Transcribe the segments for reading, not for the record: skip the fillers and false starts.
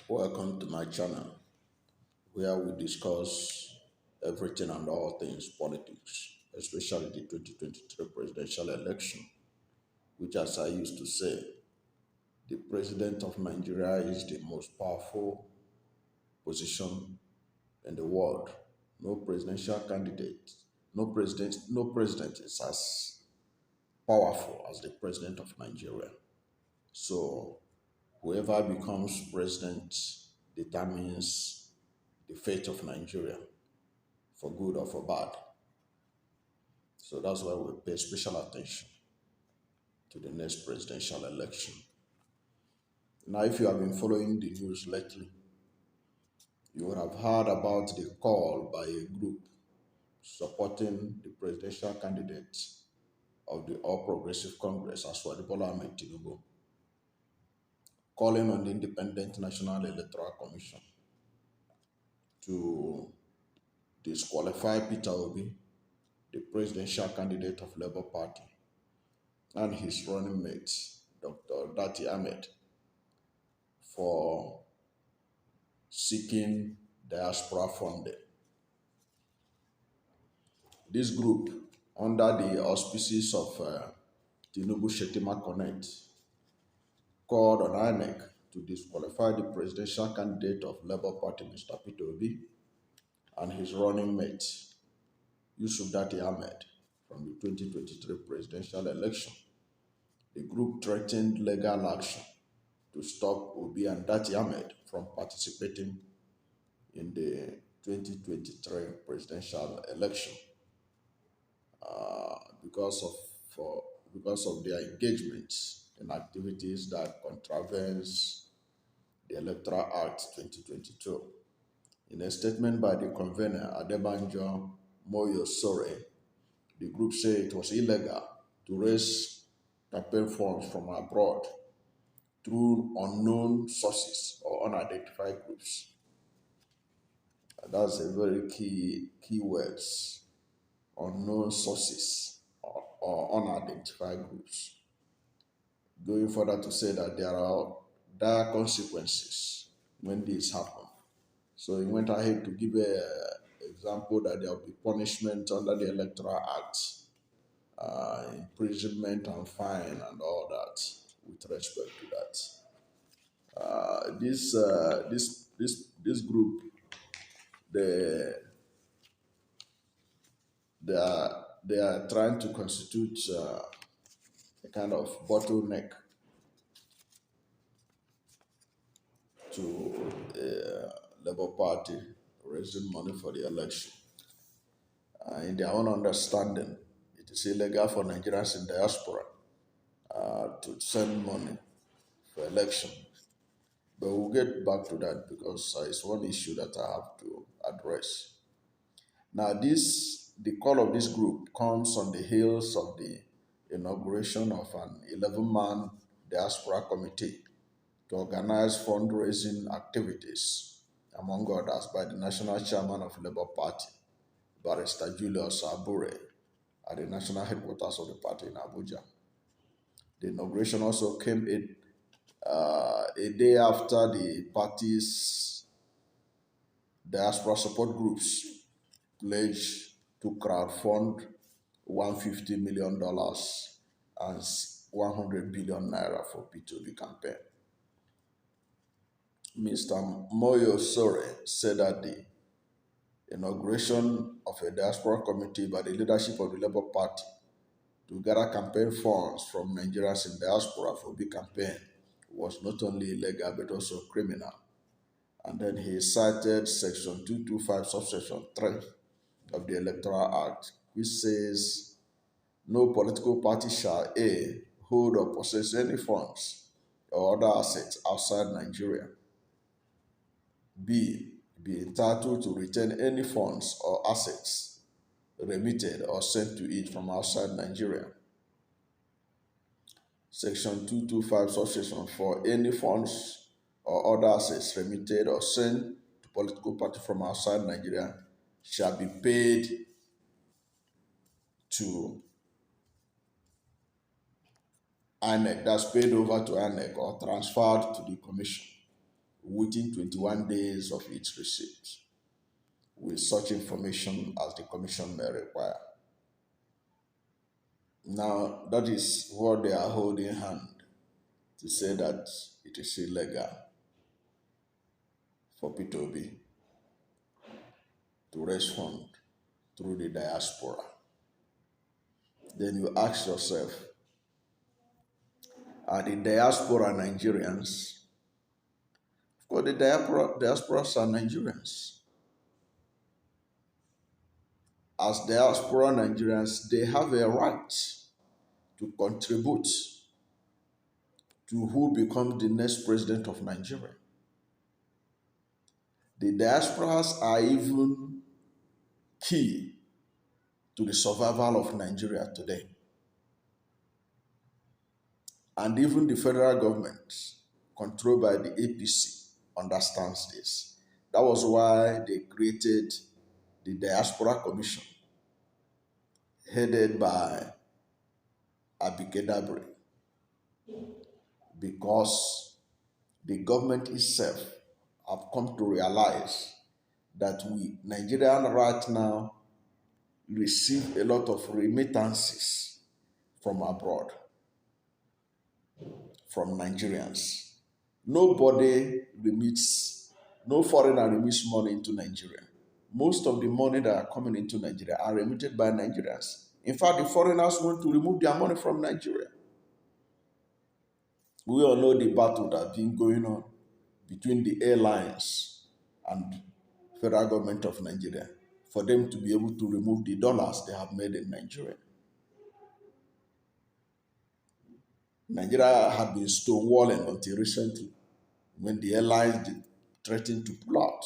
Welcome to my channel where we discuss everything and all things politics, especially the 2023 presidential election, which, as I used to say, the president of Nigeria is the most powerful position in the world. No presidential candidate, no president is as powerful as the president of Nigeria. So whoever becomes president determines the fate of Nigeria, for good or for bad. So that's why we pay special attention to the next presidential election. Now, if you have been following the news lately, you would have heard about the call by a group supporting the presidential candidate of the All Progressive Congress, Asiwaju Bola Ahmed Tinubu, calling on the Independent National Electoral Commission to disqualify Peter Obi, the presidential candidate of Labour Party, and his running mate, Dr. Dati Ahmed, for seeking diaspora funding. This group, under the auspices of Tinubu Shetima Connect, called on INEC to disqualify the presidential candidate of Labour Party, Mr. Peter Obi, and his running mate, Yusuf Dati Ahmed, from the 2023 presidential election. The group threatened legal action to stop Obi and Dati Ahmed from participating in the 2023 presidential election because of their engagement in activities that contravenes the Electoral Act 2022. In a statement by the convener, Adebanjo Moyo Sore, the group said it was illegal to raise campaign funds from abroad through unknown sources or unidentified groups. That's a very key words: unknown sources or unidentified groups. Going further to say that there are dire consequences when this happens. So he went ahead to give an example that there will be punishment under the Electoral Act, imprisonment and fine and all that with respect to that. This group, they are trying to constitute a kind of bottleneck to Labour Party raising money for the election. In their own understanding, it is illegal for Nigerians in diaspora to send money for election. But we'll get back to that because it's one issue that I have to address. Now, the call of this group comes on the heels of the inauguration of an 11-man diaspora committee to organize fundraising activities, among others, by the national chairman of Labour Party, Barrister Julius Abure, at the national headquarters of the party in Abuja. The inauguration also came a day after the party's diaspora support groups pledged to crowdfund $150 million and 100 billion naira for P2B campaign. Mr. Moyo Sore said that the inauguration of a diaspora committee by the leadership of the Labour Party to gather campaign funds from Nigerians in diaspora for the campaign was not only illegal but also criminal. And then he cited Section 225, subsection 3 of the Electoral Act, which says, no political party shall A, hold or possess any funds or other assets outside Nigeria, B, be entitled to retain any funds or assets remitted or sent to it from outside Nigeria. Section 225, subsection 4, any funds or other assets remitted or sent to political party from outside Nigeria shall be paid to INEC, that's paid over to INEC or transferred to the commission within 21 days of its receipt, with such information as the Commission may require. Now, that is what they are holding hand to say that it is illegal for Peter Obi to raise funds through the diaspora. Then you ask yourself, are the diaspora Nigerians? Of course, the diasporas are Nigerians. As diaspora Nigerians, they have a right to contribute to who becomes the next president of Nigeria. The diasporas are even key to the survival of Nigeria today. And even the federal government, controlled by the APC, understands this. That was why they created the Diaspora Commission, headed by Abike, because the government itself have come to realize that we, Nigerians right now, receive a lot of remittances from abroad, from Nigerians. Nobody remits, no foreigner remits money into Nigeria. Most of the money that are coming into Nigeria are remitted by Nigerians. In fact, the foreigners want to remove their money from Nigeria. We all know the battle that has been going on between the airlines and federal government of Nigeria for them to be able to remove the dollars they have made in Nigeria. Nigeria had been stonewalling until recently, when the airlines threatened to pull out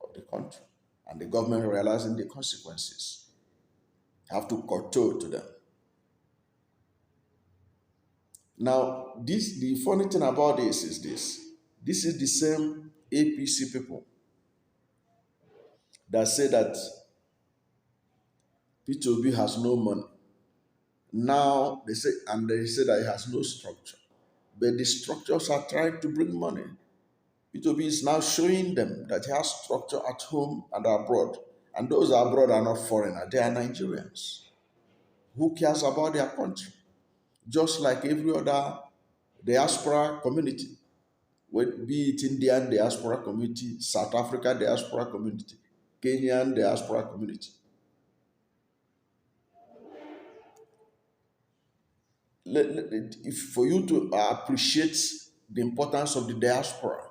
of the country, and the government, realizing the consequences, have to kowtow to them. Now, the funny thing about this is this is the same APC people that say that Peter Obi has no money. Now they say that he has no structure. But the structures are trying to bring money. Peter Obi is now showing them that he has structure at home and abroad. And those abroad are not foreigners, they are Nigerians. Who cares about their country? Just like every other diaspora community, be it Indian diaspora community, South Africa diaspora community, Kenyan diaspora community. For you to appreciate the importance of the diaspora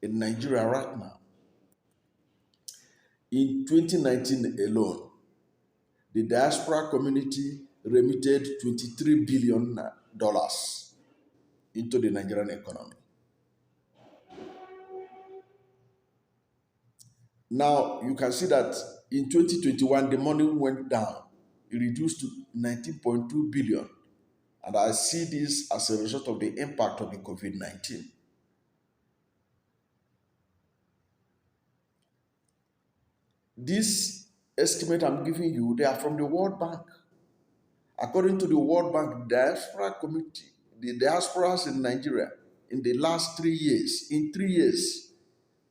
in Nigeria right now, in 2019 alone, the diaspora community remitted $23 billion into the Nigerian economy. Now, you can see that in 2021, the money went down. It reduced to 19.2 billion. And I see this as a result of the impact of the COVID-19. This estimate I'm giving you, they are from the World Bank. According to the World Bank, diaspora community, the diasporas in Nigeria, in the last 3 years,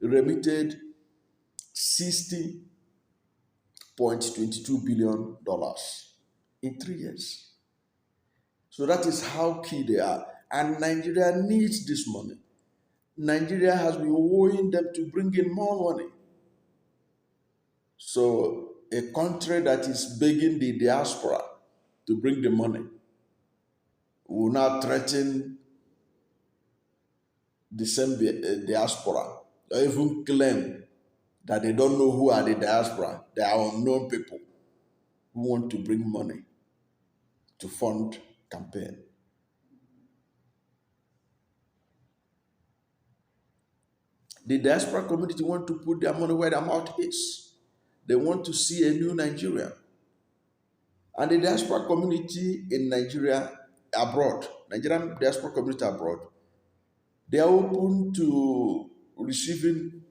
remitted $60.22 billion in 3 years. So that is how key they are. And Nigeria needs this money. Nigeria has been owing them to bring in more money. So a country that is begging the diaspora to bring the money will now threaten the same diaspora, or even claim that they don't know who are the diaspora. They are unknown people who want to bring money to fund campaign. The diaspora community want to put their money where their mouth is. They want to see a new Nigeria. And the diaspora community in Nigeria abroad, Nigerian diaspora community abroad, they are open to receiving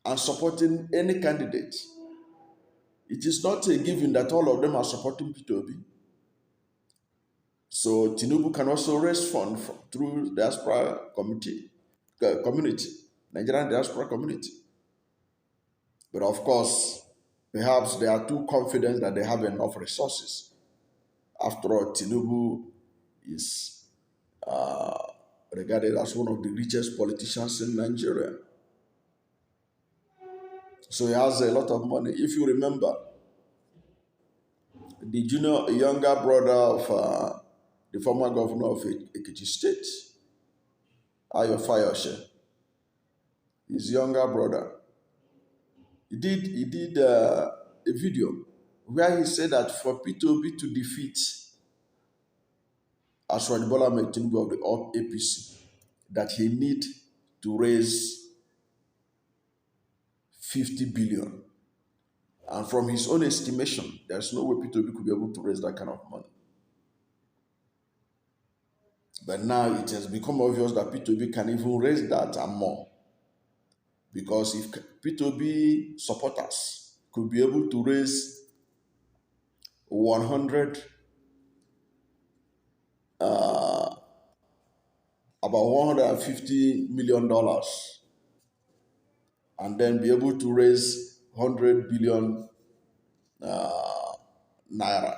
and supporting any candidate. It is not a given that all of them are supporting Peter Obi. So Tinubu can also raise funds through diaspora community, Nigerian diaspora community. But of course, perhaps they are too confident that they have enough resources. After all, Tinubu is regarded as one of the richest politicians in Nigeria. So he has a lot of money. If you remember, the younger brother of the former governor of Ekiti State, Ayo Fayose, his younger brother, he did a video where he said that for Peter Obi to defeat Asiwaju Bola Ahmed Tinubu of the APC, that he need to raise 50 billion. And from his own estimation, there's no way Peter Obi could be able to raise that kind of money. But now it has become obvious that Peter Obi can even raise that and more. Because if Peter Obi supporters could be able to raise 100, about $150 million, and then be able to raise 100 billion naira,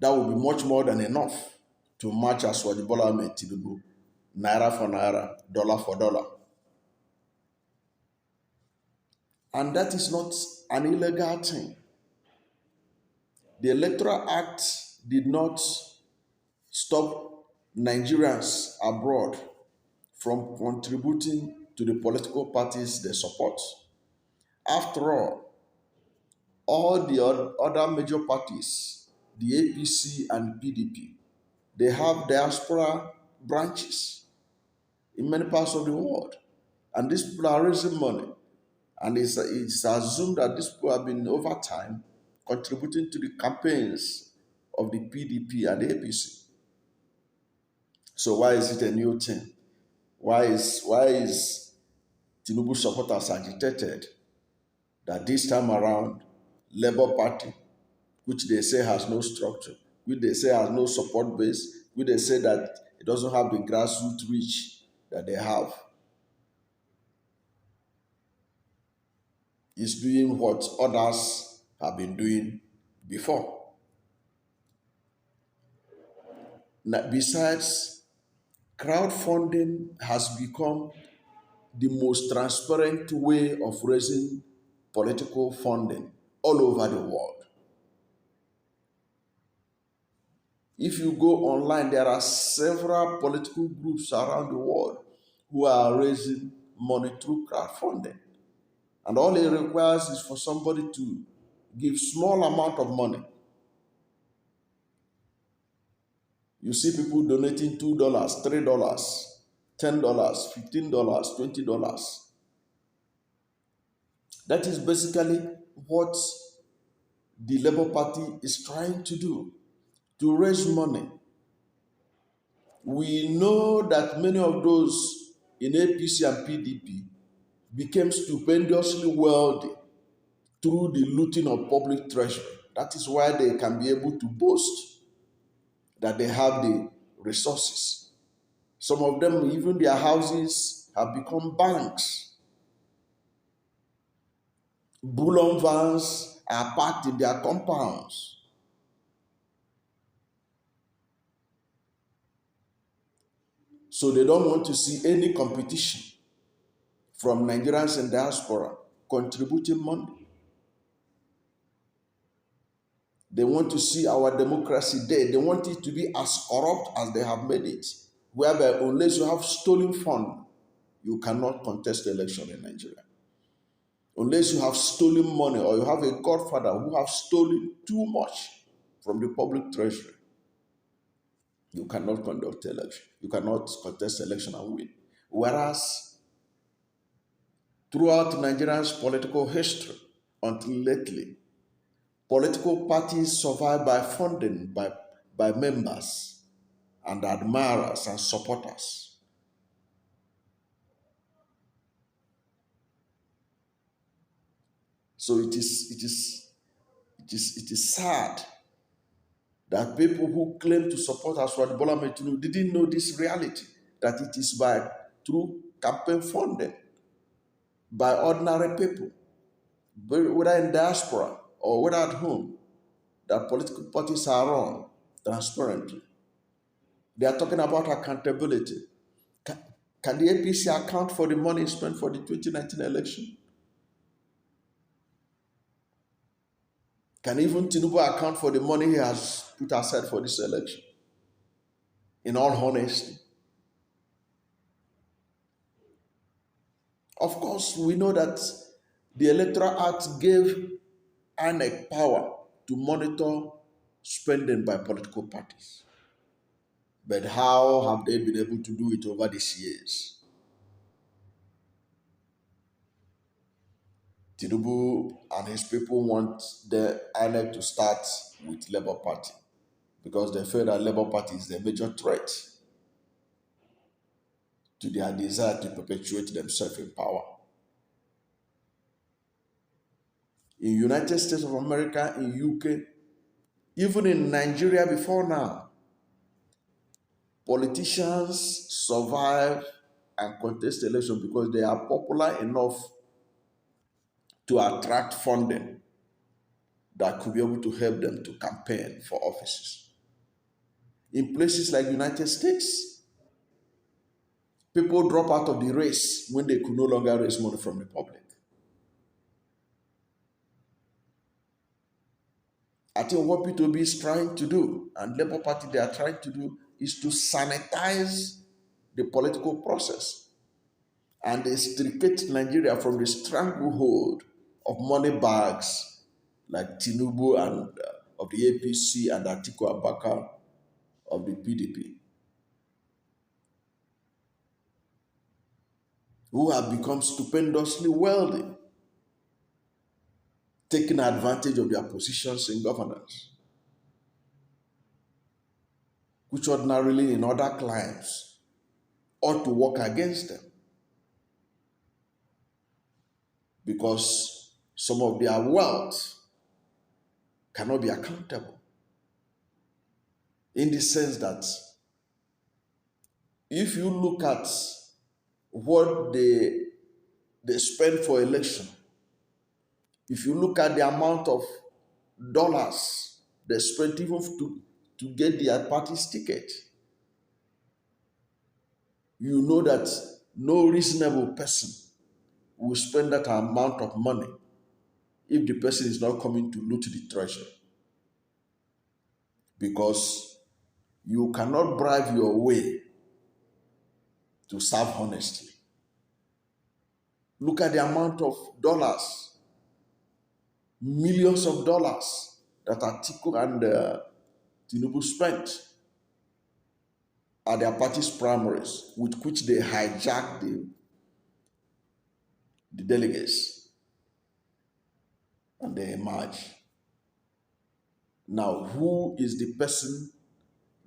that would be much more than enough to match Asiwaju Bola Ahmed Tinubu, naira for naira, dollar for dollar. And that is not an illegal thing. The Electoral Act did not stop Nigerians abroad from contributing to the political parties they support. After all the other major parties, the APC and PDP, they have diaspora branches in many parts of the world. And these people are raising money. And it's assumed that these people have been, over time, contributing to the campaigns of the PDP and the APC. So why is it a new thing? Why is Tinubu supporters agitated that this time around, Labour Party, which they say has no structure, which they say has no support base, which they say that it doesn't have the grassroots reach that they have, is doing what others have been doing before? Now, besides, crowdfunding has become the most transparent way of raising political funding all over the world. If you go online, there are several political groups around the world who are raising money through crowdfunding. And all it requires is for somebody to give small amount of money. You see people donating $2, $3, $10, $15, $20. That is basically what the Labour Party is trying to do, to raise money. We know that many of those in APC and PDP became stupendously wealthy through the looting of public treasury. That is why they can be able to boast that they have the resources. Some of them, even their houses have become banks. Bullion vans are parked in their compounds. So they don't want to see any competition from Nigerians in diaspora contributing money. They want to see our democracy dead. They want it to be as corrupt as they have made it, whereby unless you have stolen fund, you cannot contest the election in Nigeria. Unless you have stolen money or you have a godfather who has stolen too much from the public treasury, you cannot conduct election. You cannot contest election and win. Whereas throughout Nigeria's political history, until lately, political parties survive by funding by members and admirers and supporters. So it is sad that people who claim to support Asiwaju Bola Ahmed Tinubu didn't know this reality, that it is through campaign funding by ordinary people, whether in diaspora or whether at home, that political parties are run transparently. They are talking about accountability. Can, can the APC account for the money spent for the 2019 election? Can even Tinubu account for the money he has put aside for this election? In all honesty, of course, we know that the Electoral Act gave INEC power to monitor spending by political parties. But how have they been able to do it over these years? Tinubu and his people want the INEC to start with Labour Party because they feel that Labour Party is the major threat to their desire to perpetuate themselves in power. In United States of America, in UK, even in Nigeria before now, politicians survive and contest elections because they are popular enough to attract funding that could be able to help them to campaign for offices. In places like the United States, people drop out of the race when they could no longer raise money from the public. I think what peterobi is trying to do, and Labour Party they are trying to do, is to sanitize the political process and extricate Nigeria from the stranglehold of money bags like Tinubu and of the APC and Atiku Abubakar of the PDP, who have become stupendously wealthy, taking advantage of their positions in governance, which ordinarily in other climes ought to work against them, because some of their wealth cannot be accountable, in the sense that if you look at what they spend for election, if you look at the amount of dollars they spent even to get their party's ticket, you know that no reasonable person will spend that amount of money if the person is not coming to loot the treasure. Because you cannot bribe your way to serve honestly. Look at the amount of dollars, millions of dollars that Atiku and Tinubu spent at their party's primaries, with which they hijacked the delegates and they emerged. Now, who is the person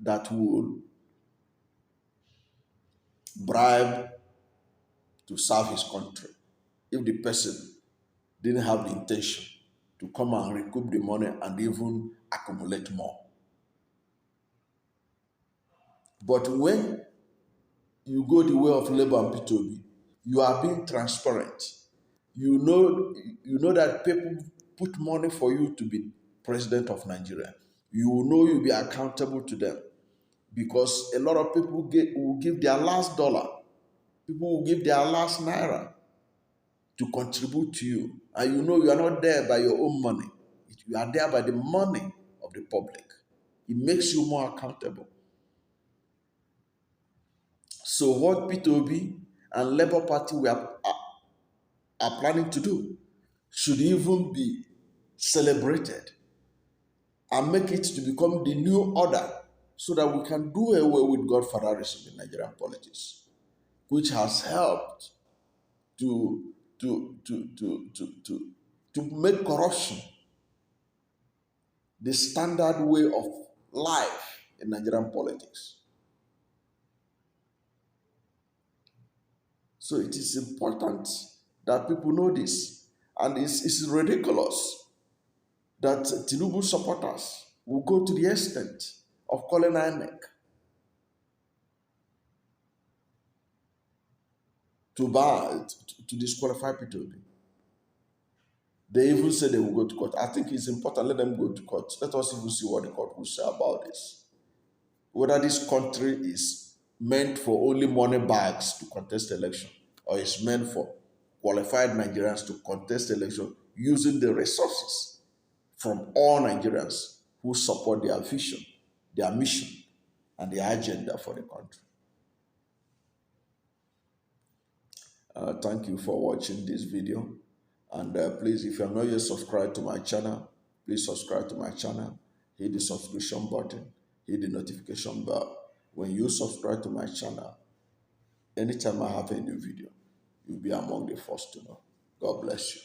that will bribe to serve his country if the person didn't have the intention to come and recoup the money and even accumulate more? But when you go the way of Labour and peterobi, you are being transparent. You know that people put money for you to be president of Nigeria. You know you'll be accountable to them, because a lot of people will give their last dollar. People will give their last naira to contribute to you. And you know you are not there by your own money. You are there by the money of the public. It makes you more accountable. So what peterobi and Labour Party are planning to do should even be celebrated and make it to become the new order, so that we can do away with godfatherism in Nigerian politics, which has helped to make corruption the standard way of life in Nigerian politics. So it is important that people know this. And it's ridiculous that Tinubu supporters will go to the extent of calling INEC to disqualify Peter Obi. They even say they will go to court. I think it's important. Let them go to court. Let us even see what the court will say about this. Whether this country is meant for only money bags to contest election, or is meant for qualified Nigerians to contest election using the resources from all Nigerians who support their vision, their mission, and their agenda for the country. Thank you for watching this video. And please, if you are not yet subscribed to my channel, please subscribe to my channel. Hit the subscription button. Hit the notification bell. When you subscribe to my channel, anytime I have a new video, you'll be among the first to know. God bless you.